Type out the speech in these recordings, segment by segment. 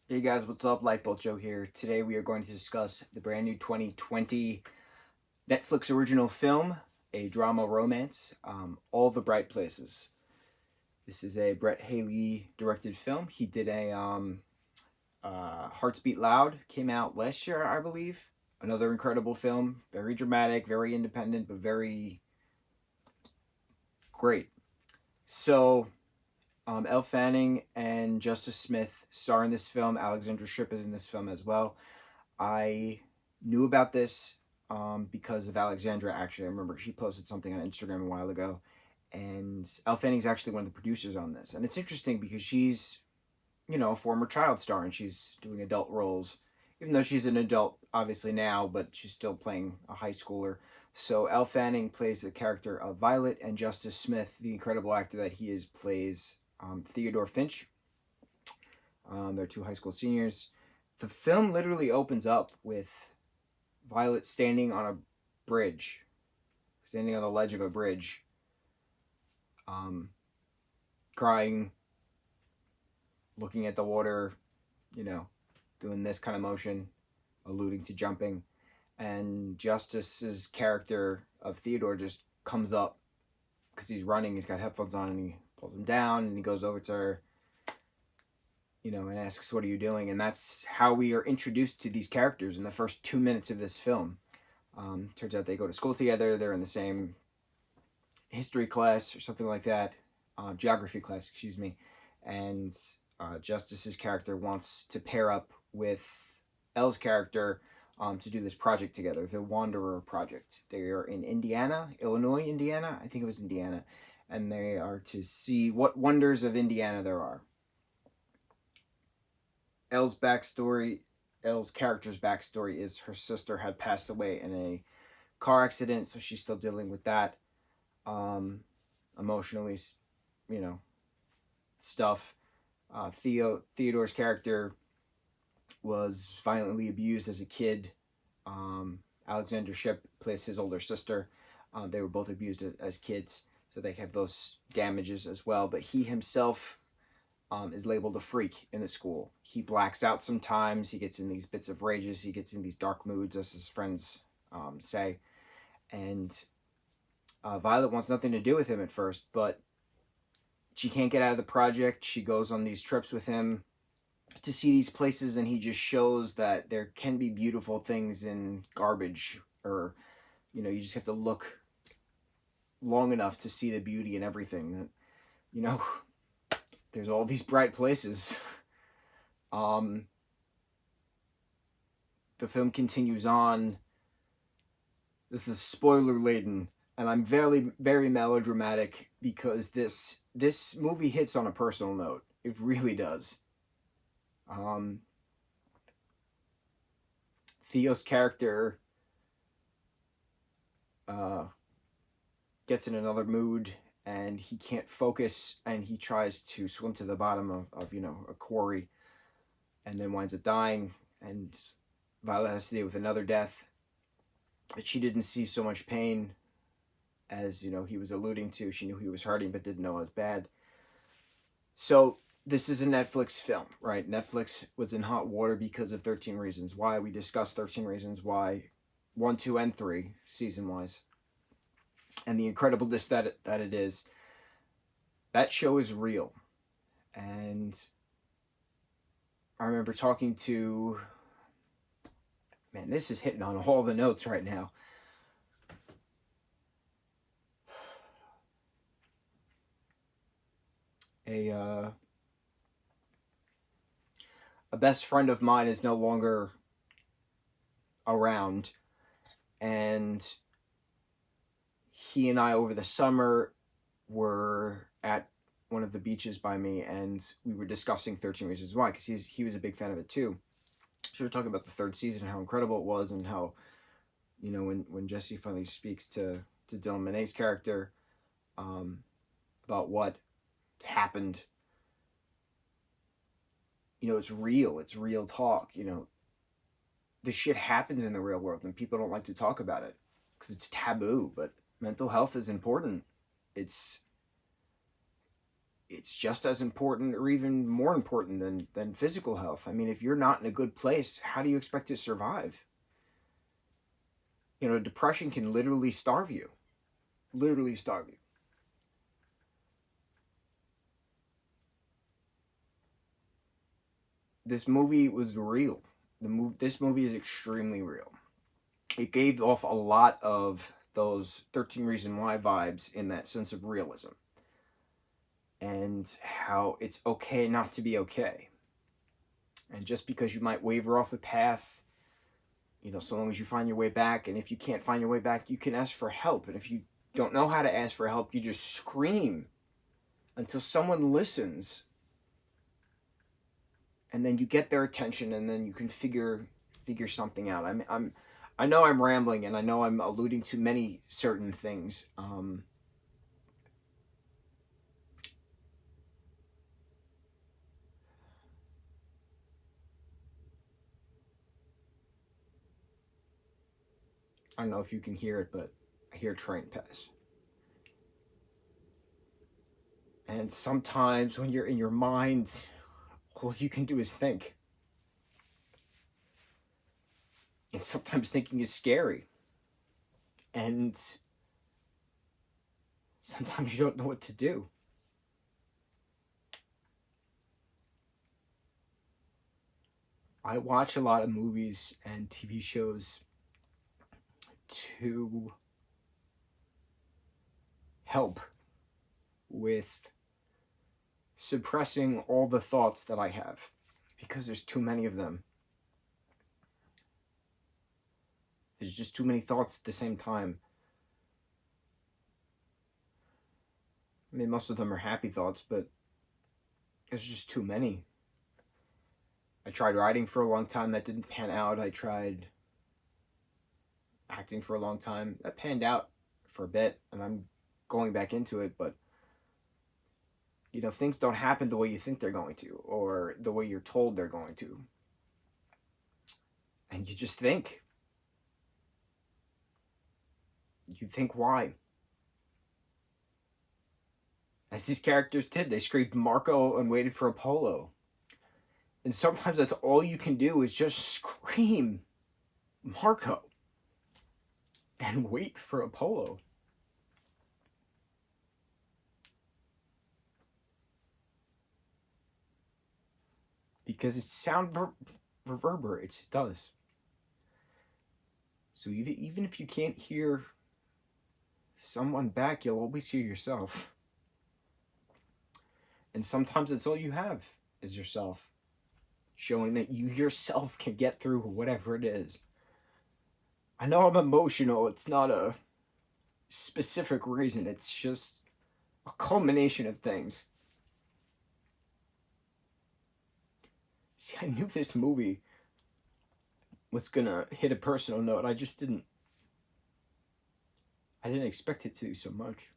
Hey guys, what's up? Lightboltjoe here. Today we are going to discuss the brand new 2020 Netflix original film, a drama romance, All the Bright Places. This is a Brett Haley directed film. He did a Hearts Beat Loud, came out last year, I believe. Another incredible film, very dramatic, very independent, but very great. So, Elle Fanning and Justice Smith star in this film. Alexandra Shipp is in this film as well. I knew about this because of Alexandra. Actually, I remember she posted something on Instagram a while ago, and Elle Fanning's actually one of the producers on this. And it's interesting because she's, a former child star, and she's doing adult roles, even though she's an adult obviously now, but she's still playing a high schooler. So Elle Fanning plays the character of Violet, and Justice Smith, the incredible actor that he is, plays Theodore Finch. They're two high school seniors. The film literally opens up with Violet standing on a bridge, standing on the ledge of a bridge, um, crying, looking at the water, you know, doing this kind of motion, alluding to jumping. And Justice's character of Theodore just comes up because he's running. He's got headphones on, and he pulls him down, and he goes over to her, and asks, "What are you doing?" And that's how we are introduced to these characters in the first 2 minutes of this film. Turns out they go to school together. They're in the same history class or something like that, geography class, excuse me. And Justice's character wants to pair up with Elle's character to do this project together, the Wanderer Project. They are in Indiana. I think it was Indiana. And they are to see what wonders of Indiana there are. Elle's backstory, Elle's character's backstory is her sister had passed away in a car accident, so she's still dealing with that emotionally, you know, stuff. Theodore's character was violently abused as a kid. Alexander Shipp plays his older sister. They were both abused as kids, so they have those damages as well. But he himself is labeled a freak in the school. He blacks out sometimes. He gets in these bits of rages. He gets in these dark moods, as his friends say. And Violet wants nothing to do with him at first, but she can't get out of the project. She goes on these trips with him to see these places, and he just shows that there can be beautiful things in garbage, or you just have to look long enough to see the beauty in everything. That there's all these bright places. um, the film continues on. This is spoiler laden, and I'm very, very melodramatic because this movie hits on a personal note. It really does. Um, Theo's character uh, gets in another mood, and he can't focus, and he tries to swim to the bottom of a quarry, and then winds up dying. And Violet has to deal with another death, but she didn't see so much pain as he was alluding to. She knew he was hurting, but didn't know it was bad. So this is a Netflix film, right? Netflix was in hot water because of 13 Reasons Why. We discussed 13 Reasons Why 1, 2, and 3 season wise, and the incredibleness that it is. That show is real. And I remember talking to, man, this is hitting on all the notes right now. A best friend of mine is no longer around, and he and I over the summer were at one of the beaches by me, and we were discussing 13 Reasons Why, because he was a big fan of it too. So we were talking about the third season, how incredible it was, and how when Jesse finally speaks to Dylan Monet's character about what happened, it's real talk. This shit happens in the real world, and people don't like to talk about it because it's taboo. But mental health is important. It's it's just as important or even more important than physical health. I mean, if you're not in a good place, how do you expect to survive? You know, depression can literally starve you. Literally starve you. This movie was real. This movie is extremely real. It gave off a lot of those 13 Reasons Why vibes in that sense of realism and how it's okay not to be okay. And just because you might waver off a path, you know, so long as you find your way back, and if you can't find your way back, you can ask for help. And if you don't know how to ask for help, you just scream until someone listens, and then you get their attention, and then you can figure something out. I know I'm rambling, and I know I'm alluding to many certain things. I don't know if you can hear it, but I hear a train pass. And sometimes when you're in your mind, all you can do is think. And sometimes thinking is scary. And sometimes you don't know what to do. I watch a lot of movies and TV shows to help with suppressing all the thoughts that I have because there's too many of them. There's just too many thoughts at the same time. I mean, most of them are happy thoughts, but there's just too many. I tried writing for a long time, that didn't pan out. I tried acting for a long time, that panned out for a bit, and I'm going back into it, but you know, things don't happen the way you think they're going to, or the way you're told they're going to. And you just think. You think why? As these characters did, they screamed Marco and waited for Apollo. And sometimes that's all you can do is just scream Marco and wait for Apollo. Because it sound reverberates. It does. So even if you can't hear someone back, you'll always hear yourself. And sometimes it's all you have is yourself, showing that you yourself can get through whatever it is. I know I'm emotional. It's not a specific reason. It's just a culmination of things. See, I knew this movie was gonna hit a personal note. I didn't expect it to so much.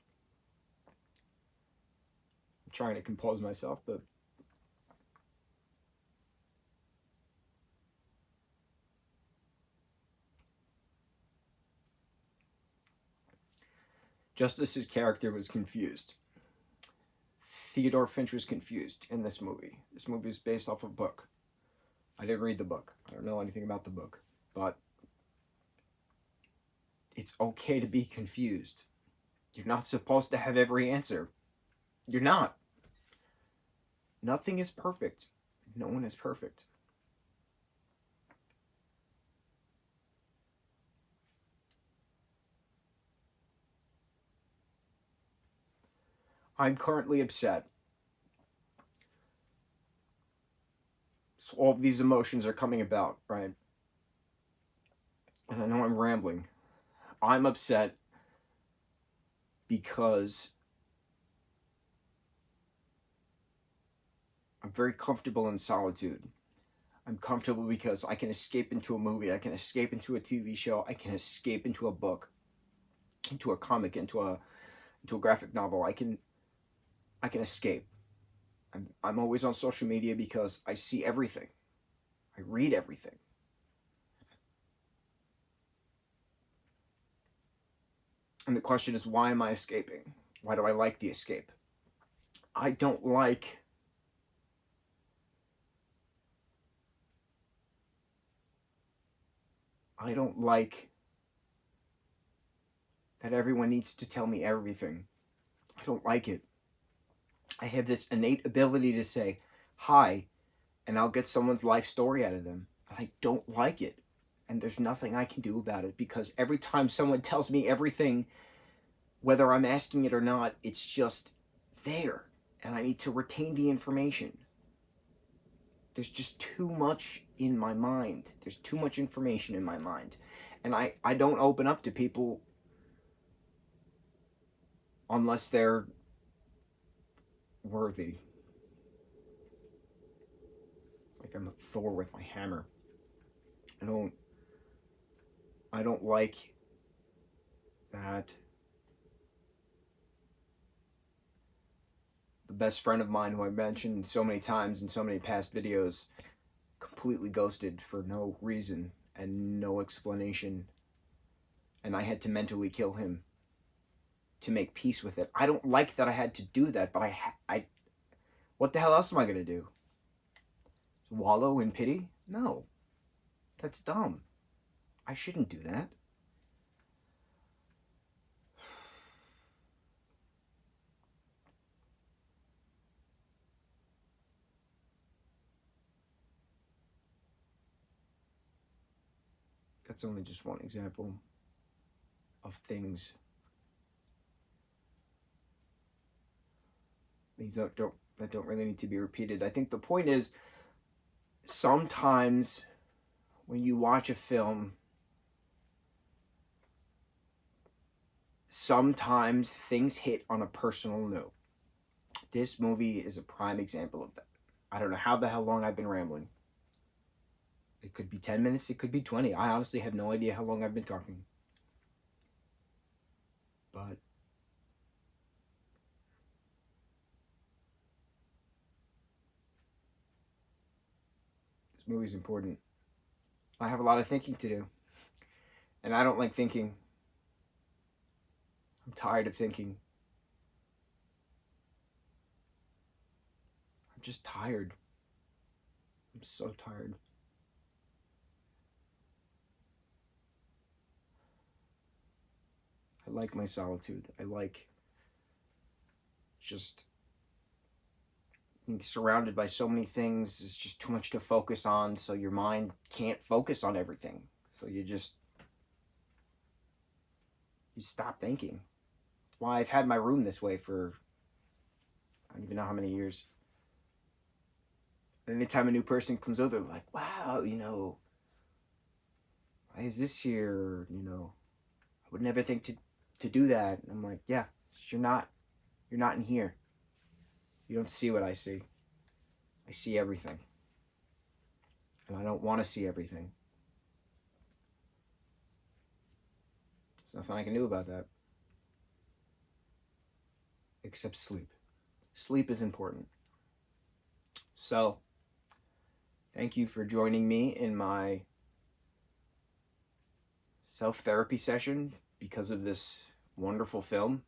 I'm trying to compose myself, but Justice's character was confused. Theodore Finch was confused in this movie. This movie is based off a book. I didn't read the book. I don't know anything about the book. But it's okay to be confused. You're not supposed to have every answer. You're not. Nothing is perfect. No one is perfect. I'm currently upset. So all of these emotions are coming about, right? And I know I'm rambling. I'm upset because I'm very comfortable in solitude. I'm comfortable because I can escape into a movie, I can escape into a TV show, I can escape into a book, into a comic, into a graphic novel. I can escape. I'm always on social media because I see everything. I read everything. And the question is, why am I escaping? Why do I like the escape? I don't like that everyone needs to tell me everything. I don't like it. I have this innate ability to say hi, and I'll get someone's life story out of them. I don't like it. And there's nothing I can do about it, because every time someone tells me everything, whether I'm asking it or not, it's just there. And I need to retain the information. There's just too much in my mind. There's too much information in my mind. And I don't open up to people unless they're worthy. It's like I'm a Thor with my hammer. I don't like that the best friend of mine, who I mentioned so many times in so many past videos, completely ghosted for no reason and no explanation, and I had to mentally kill him to make peace with it. I don't like that I had to do that, but I what the hell else am I gonna do? Wallow in pity? No, that's dumb. I shouldn't do that. That's only just one example of things. These that don't really need to be repeated. I think the point is, sometimes when you watch a film, sometimes things hit on a personal note. This movie is a prime example of that. I don't know how the hell long I've been rambling. It could be 10 minutes, it could be 20. I honestly have no idea how long I've been talking. But this movie's important. I have a lot of thinking to do. And I don't like thinking. I'm tired of thinking. I'm just tired. I'm so tired. I like my solitude. I like just being surrounded by so many things. It's just too much to focus on, so your mind can't focus on everything. So you stop thinking. That's why I've had my room this way for I don't even know how many years. And anytime a new person comes over, they're like, wow, why is this here? I would never think to do that. And I'm like, yeah, you're not in here. You don't see what I see. I see everything. And I don't want to see everything. There's nothing I can do about that. Except sleep. Sleep is important. So, thank you for joining me in my self-therapy session because of this wonderful film,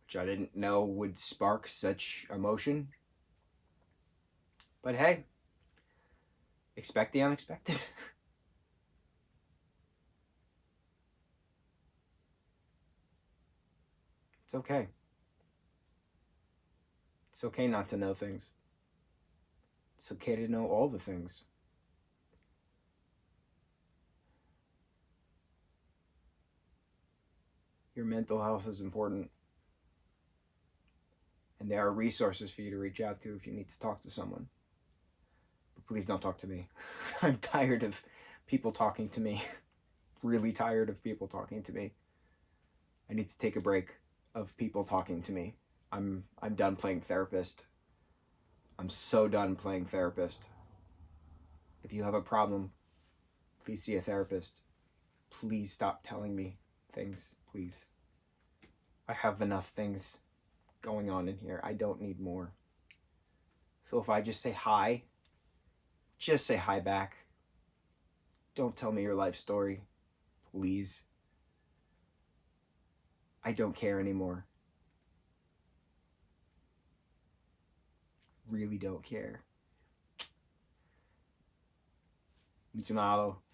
which I didn't know would spark such emotion. But hey, expect the unexpected. It's okay. It's okay not to know things. It's okay to know all the things. Your mental health is important. And there are resources for you to reach out to if you need to talk to someone. But please don't talk to me. I'm tired of people talking to me. Really tired of people talking to me. I need to take a break of people talking to me. I'm done playing therapist. I'm so done playing therapist. If you have a problem, please see a therapist. Please stop telling me things, please. I have enough things going on in here. I don't need more. So if I just say hi, just say hi back. Don't tell me your life story, please. I don't care anymore. really don't care. Mucho mahalo.